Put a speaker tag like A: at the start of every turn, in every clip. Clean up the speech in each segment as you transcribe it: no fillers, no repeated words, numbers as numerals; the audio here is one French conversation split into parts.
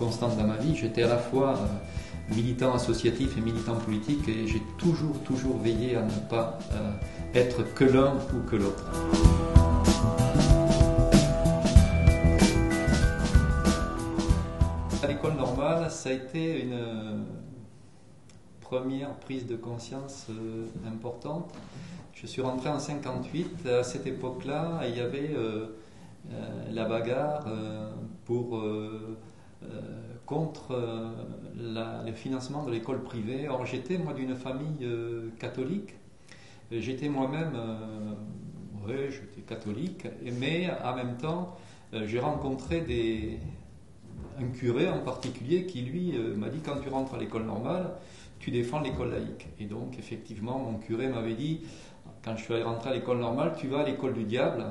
A: constante dans ma vie. J'étais à la fois militant associatif et militant politique et j'ai toujours veillé à ne pas être que l'un ou que l'autre. À l'école normale, ça a été une première prise de conscience importante. Je suis rentré en 58. À cette époque-là, il y avait la bagarre contre le financement de l'école privée. Or, j'étais moi d'une famille catholique. J'étais moi-même, j'étais catholique, mais en même temps, j'ai rencontré un curé en particulier qui lui m'a dit quand tu rentres à l'école normale, tu défends l'école laïque. Et donc effectivement, mon curé m'avait dit quand je suis rentré à l'école normale, tu vas à l'école du diable.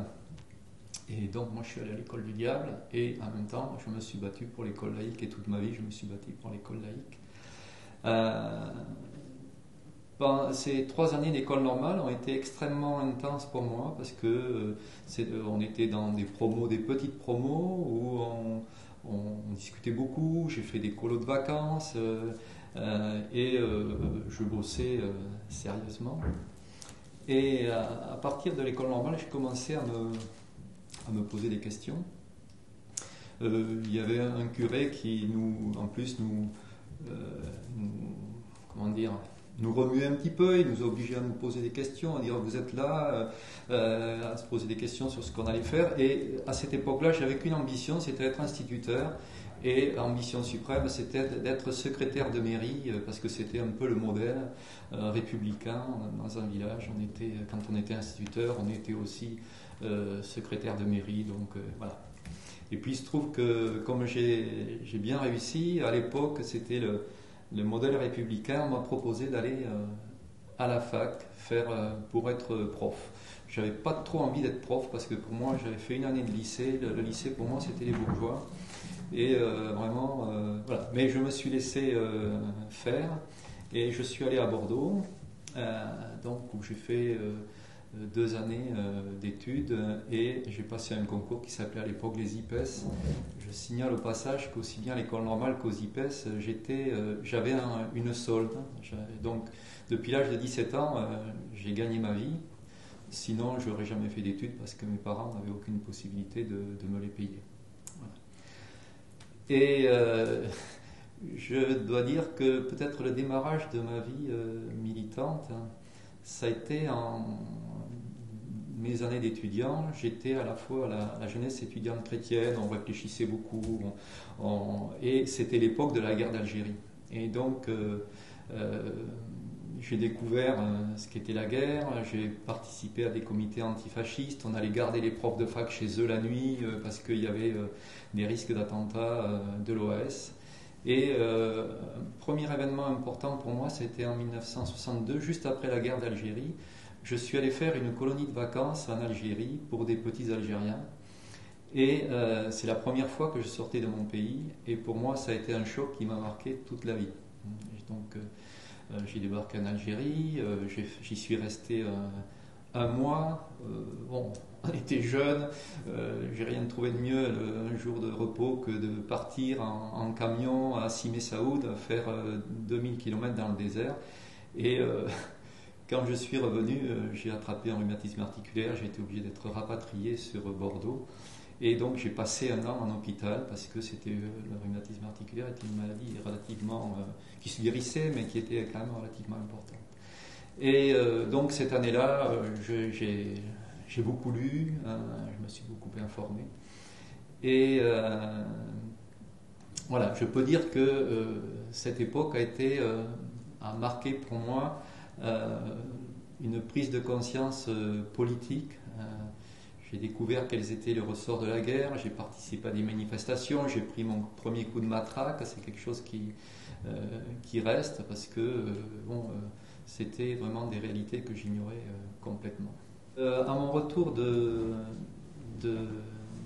A: Et donc moi je suis allé à l'école du diable et en même temps je me suis battu pour l'école laïque et toute ma vie je me suis battu pour l'école laïque. Ces 3 années d'école normale ont été extrêmement intenses pour moi parce que on était dans des petites promos où on discutait beaucoup, j'ai fait des colos de vacances et je bossais sérieusement. Et à partir de l'école normale, j'ai commencé à me poser des questions. Il y avait un curé qui nous remuait un petit peu, il nous obligeait à nous poser des questions, à dire vous êtes là, à se poser des questions sur ce qu'on allait faire. Et à cette époque-là, j'avais qu'une ambition, c'était d'être instituteur. Et l'ambition suprême, c'était d'être secrétaire de mairie, parce que c'était un peu le modèle républicain dans un village. Quand on était instituteur, on était aussi secrétaire de mairie, donc voilà. Et puis il se trouve que comme j'ai bien réussi, à l'époque, c'était le modèle républicain, on m'a proposé d'aller à la fac pour être prof. J'avais pas trop envie d'être prof parce que pour moi, j'avais fait une année de lycée. Le lycée, pour moi, c'était les bourgeois. Et vraiment, voilà. Mais je me suis laissé faire et je suis allé à Bordeaux, donc où j'ai fait 2 années d'études et j'ai passé un concours qui s'appelait à l'époque les IPES. Je signale au passage qu'aussi bien à l'école normale qu'aux IPES, j'avais une solde. Donc depuis l'âge de 17 ans, j'ai gagné ma vie. Sinon, je n'aurais jamais fait d'études parce que mes parents n'avaient aucune possibilité de me les payer. Voilà. Et je dois dire que peut-être le démarrage de ma vie militante, ça a été en mes années d'étudiant. J'étais à la fois à la jeunesse étudiante chrétienne, on réfléchissait beaucoup, et c'était l'époque de la guerre d'Algérie. Et donc, j'ai découvert ce qu'était la guerre, j'ai participé à des comités antifascistes, on allait garder les profs de fac chez eux la nuit parce qu'il y avait des risques d'attentats de l'OAS. Et premier événement important pour moi, c'était en 1962, juste après la guerre d'Algérie. Je suis allé faire une colonie de vacances en Algérie pour des petits Algériens. Et c'est la première fois que je sortais de mon pays. Et pour moi, ça a été un choc qui m'a marqué toute la vie. Donc, j'ai débarqué en Algérie, j'y suis resté un mois. Bon, on était jeunes, j'ai rien trouvé de mieux un jour de repos que de partir en camion à Sime Saoud, faire 2000 km dans le désert. Et quand je suis revenu, j'ai attrapé un rhumatisme articulaire, j'ai été obligé d'être rapatrié sur Bordeaux. Et donc j'ai passé 1 an en hôpital parce que le rhumatisme articulaire était une maladie relativement qui se guérissait mais qui était quand même relativement importante. Et donc cette année-là, j'ai beaucoup lu, je me suis beaucoup informé. Et voilà, je peux dire que cette époque a marqué pour moi une prise de conscience politique. J'ai découvert quels étaient les ressorts de la guerre, j'ai participé à des manifestations, j'ai pris mon premier coup de matraque, c'est quelque chose qui reste parce que c'était vraiment des réalités que j'ignorais complètement. À mon retour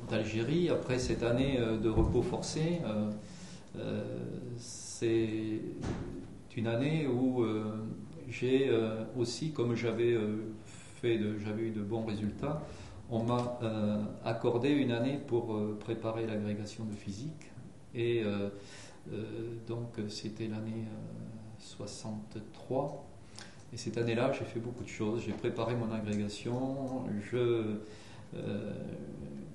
A: d'Algérie, après cette année de repos forcé, c'est une année où j'ai aussi, comme j'avais eu de bons résultats, on m'a accordé une année pour préparer l'agrégation de physique. Et donc c'était l'année 63. Et cette année-là, j'ai fait beaucoup de choses. J'ai préparé mon agrégation,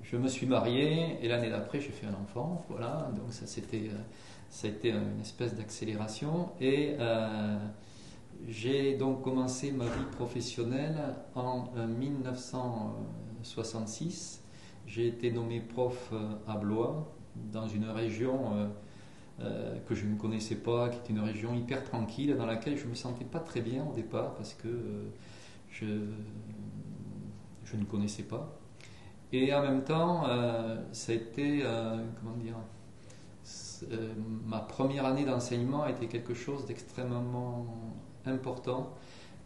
A: je me suis marié, et l'année d'après, j'ai fait un enfant. Voilà, donc ça a été une espèce d'accélération. Et j'ai donc commencé ma vie professionnelle en 1966. J'ai été nommé prof à Blois, dans une région que je ne connaissais pas, qui était une région hyper tranquille, dans laquelle je ne me sentais pas très bien au départ, parce que je ne connaissais pas. Et en même temps, ça a été, comment dire, ma première année d'enseignement a été quelque chose d'extrêmement important,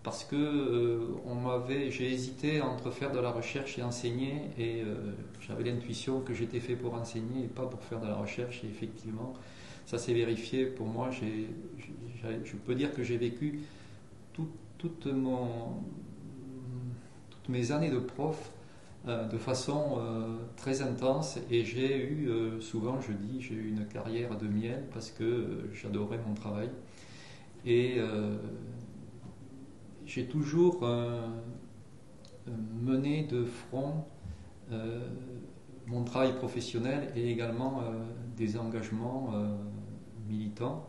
A: parce que j'ai hésité entre faire de la recherche et enseigner, et j'avais l'intuition que j'étais fait pour enseigner et pas pour faire de la recherche, et effectivement ça s'est vérifié pour moi. Je peux dire que j'ai vécu toutes mes années de prof de façon très intense, et j'ai eu, souvent je dis, j'ai eu une carrière de miel, parce que j'adorais mon travail, et j'ai toujours mené de front mon travail professionnel, et également des engagements militants.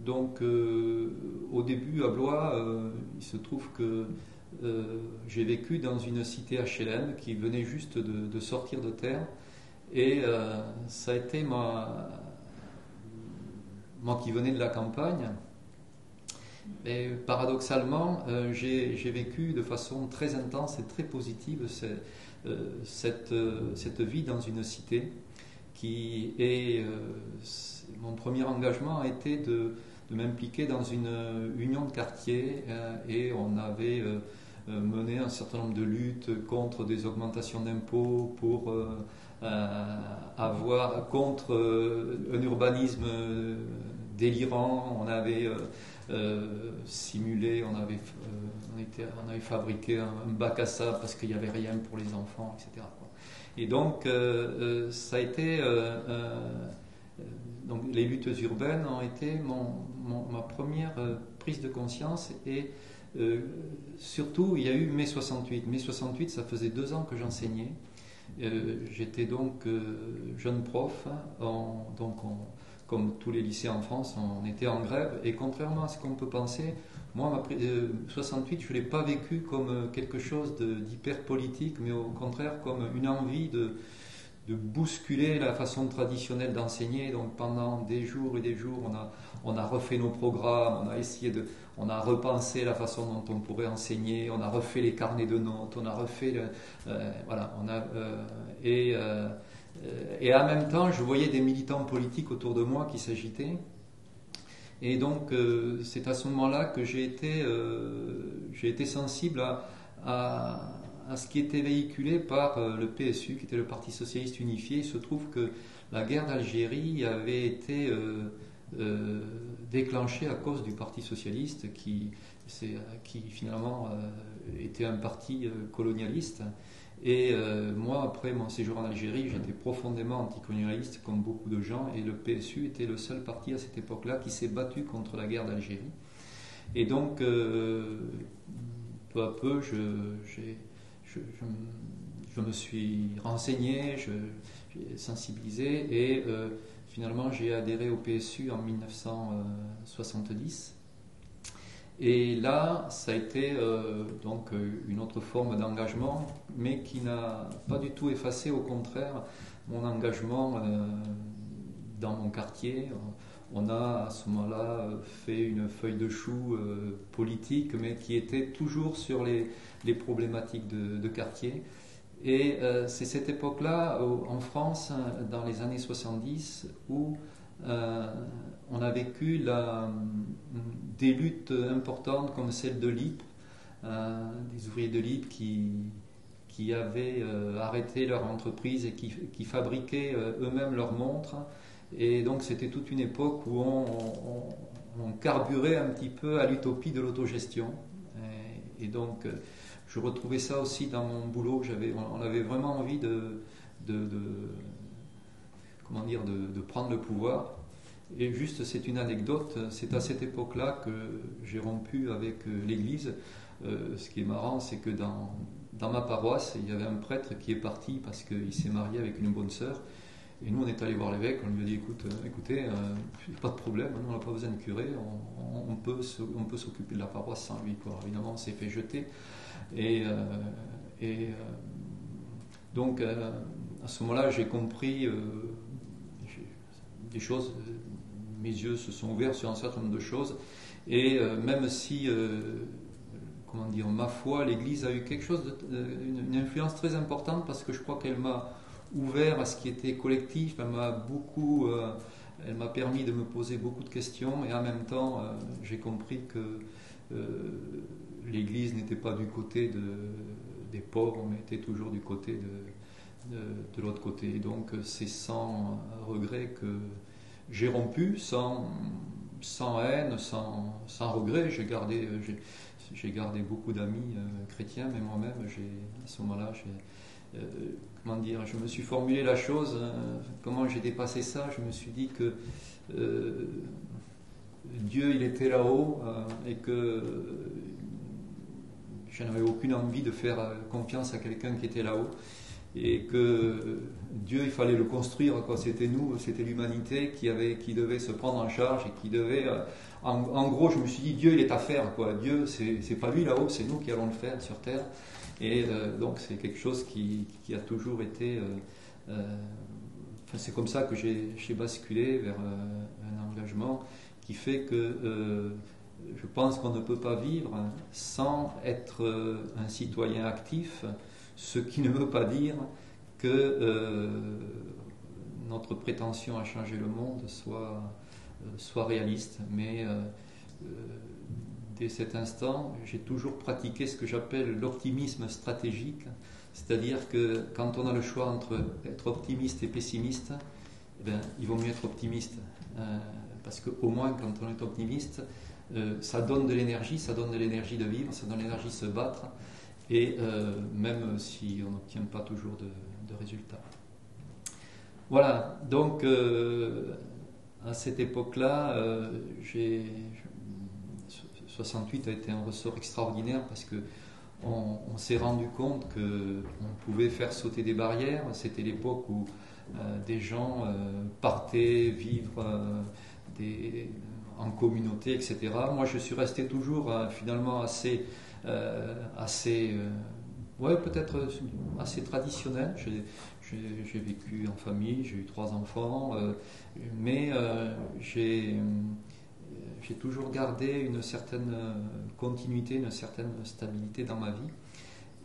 A: Donc au début à Blois, il se trouve que j'ai vécu dans une cité HLM qui venait juste de sortir de terre, et ça a été moi qui venais de la campagne. Et paradoxalement, j'ai vécu de façon très intense et très positive cette vie dans une cité, qui est mon premier engagement a été de m'impliquer dans une union de quartier, et on avait mené un certain nombre de luttes contre des augmentations d'impôts, pour contre un urbanisme délirant. On avait simulé, on avait fabriqué un bac à sable parce qu'il n'y avait rien pour les enfants, etc. Et donc ça a été donc les luttes urbaines ont été ma première prise de conscience, et surtout il y a eu mai 68. Mai 68, ça faisait 2 ans que j'enseignais. J'étais donc jeune prof, comme tous les lycées en France, on était en grève, et contrairement à ce qu'on peut penser, moi, 68, je ne l'ai pas vécu comme quelque chose d'hyper politique, mais au contraire comme une envie de bousculer la façon traditionnelle d'enseigner. Donc pendant des jours et des jours, on a refait nos programmes, on a repensé la façon dont on pourrait enseigner, on a refait les carnets de notes, on a refait et en même temps, je voyais des militants politiques autour de moi qui s'agitaient. Et donc, c'est à ce moment-là que j'ai été sensible à ce qui était véhiculé par le PSU, qui était le Parti Socialiste Unifié. Il se trouve que la guerre d'Algérie avait été déclenchée à cause du Parti Socialiste, qui finalement était un parti colonialiste. Et moi, après mon séjour en Algérie, j'étais profondément anticolonialiste, comme beaucoup de gens, et le PSU était le seul parti à cette époque-là qui s'est battu contre la guerre d'Algérie. Et donc, peu à peu, je me suis renseigné, j'ai sensibilisé, et finalement, j'ai adhéré au PSU en 1970. Et là, ça a été donc une autre forme d'engagement, mais qui n'a pas du tout effacé, au contraire, mon engagement dans mon quartier. On a à ce moment-là fait une feuille de chou politique, mais qui était toujours sur les problématiques de quartier. Et c'est cette époque-là, en France, dans les années 70, où on a vécu des luttes importantes comme celle de l'Ypres, des ouvriers de l'Ypres qui avaient arrêté leur entreprise et qui fabriquaient eux-mêmes leurs montres. Et donc c'était toute une époque où on carburait un petit peu à l'utopie de l'autogestion. Et donc je retrouvais ça aussi dans mon boulot. On avait vraiment envie comment dire, de prendre le pouvoir. Et juste, c'est une anecdote, c'est à cette époque-là que j'ai rompu avec l'Église. Ce qui est marrant, c'est que dans ma paroisse, il y avait un prêtre qui est parti parce qu'il s'est marié avec une bonne sœur. Et nous, on est allé voir l'évêque, on lui a dit, écoutez, pas de problème, nous, on n'a pas besoin de curé, on peut s'occuper de la paroisse sans lui, quoi. Évidemment, on s'est fait jeter. Donc, à ce moment-là, j'ai compris des choses, mes yeux se sont ouverts sur un certain nombre de choses, et même si, comment dire, ma foi, l'Église a eu quelque chose, une influence très importante, parce que je crois qu'elle m'a ouvert à ce qui était collectif, elle m'a permis de me poser beaucoup de questions, et en même temps, j'ai compris que l'Église n'était pas du côté des pauvres, mais était toujours du côté de l'autre côté. Et donc, c'est sans regret que j'ai rompu, sans haine, sans regret. J'ai gardé beaucoup d'amis chrétiens, mais moi-même, à ce moment-là, comment dire, je me suis formulé la chose, comment j'ai dépassé ça. Je me suis dit que Dieu, il était là-haut, et que je n'avais aucune envie de faire confiance à quelqu'un qui était là-haut, et que Dieu, il fallait le construire, quoi. C'était nous, c'était l'humanité qui devait se prendre en charge, et qui devait, en gros, je me suis dit, Dieu, il est à faire, quoi. Dieu, c'est pas lui là-haut, c'est nous qui allons le faire sur terre. Et donc c'est quelque chose qui a toujours été, c'est comme ça que j'ai basculé vers un engagement qui fait que je pense qu'on ne peut pas vivre sans être un citoyen actif, ce qui ne veut pas dire que notre prétention à changer le monde soit réaliste, mais dès cet instant, j'ai toujours pratiqué ce que j'appelle l'optimisme stratégique, c'est-à-dire que quand on a le choix entre être optimiste et pessimiste, eh bien, il vaut mieux être optimiste, parce qu'au moins quand on est optimiste, ça donne de l'énergie de vivre, ça donne l'énergie de se battre, et même si on n'obtient pas toujours de résultats. Voilà, donc à cette époque-là, 68 a été un ressort extraordinaire, parce que on s'est rendu compte qu'on pouvait faire sauter des barrières. C'était l'époque où des gens partaient vivre en communauté, etc. Moi, je suis resté toujours finalement peut-être assez traditionnel. J'ai vécu en famille, j'ai eu 3 enfants, mais j'ai toujours gardé une certaine continuité, une certaine stabilité dans ma vie.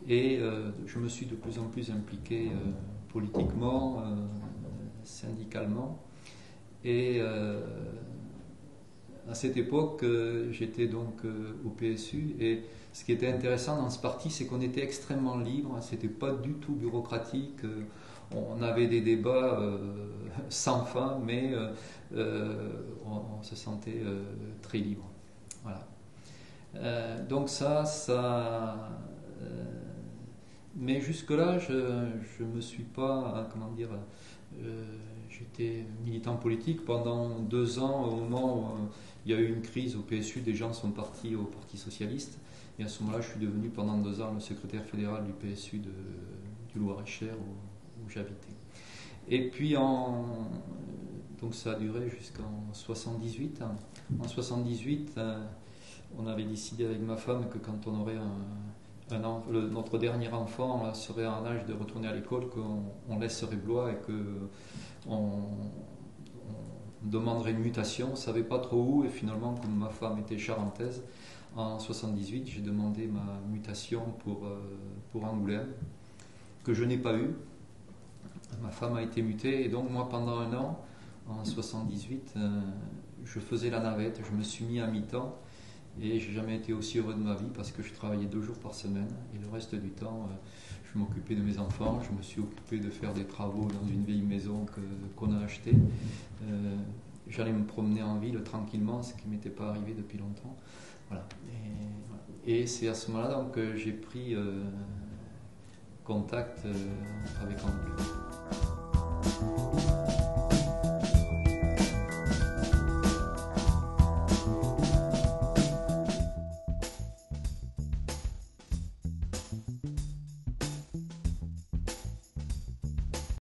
A: Et je me suis de plus en plus impliqué politiquement, syndicalement. Et à cette époque, j'étais donc au PSU. Et ce qui était intéressant dans ce parti, c'est qu'on était extrêmement libre. C'était pas du tout bureaucratique. On avait des débats sans fin, mais on se sentait très libre. Voilà. Donc mais jusque-là, je me suis pas, comment dire, j'étais militant politique pendant 2 ans, au moment où il y a eu une crise au PSU, des gens sont partis au Parti Socialiste, et à ce moment-là, je suis devenu pendant 2 ans le secrétaire fédéral du PSU du Loir-et-Cher, où j'habitais. Et puis, donc ça a duré jusqu'en 78. En 78, on avait décidé avec ma femme que quand on aurait notre dernier enfant serait en âge de retourner à l'école, qu'on laisserait Blois et qu'on demanderait une mutation. On ne savait pas trop où, et finalement, comme ma femme était charentaise, en 78, j'ai demandé ma mutation pour Angoulême, que je n'ai pas eue. Ma femme a été mutée, et donc moi, pendant 1 an, en 78, je faisais la navette, je me suis mis à mi-temps, et j'ai jamais été aussi heureux de ma vie, parce que je travaillais 2 jours par semaine, et le reste du temps, je m'occupais de mes enfants, je me suis occupé de faire des travaux dans une vieille maison qu'on a achetée. J'allais me promener en ville tranquillement, ce qui ne m'était pas arrivé depuis longtemps. Voilà. Et c'est à ce moment-là que j'ai pris contact avec Angoulême.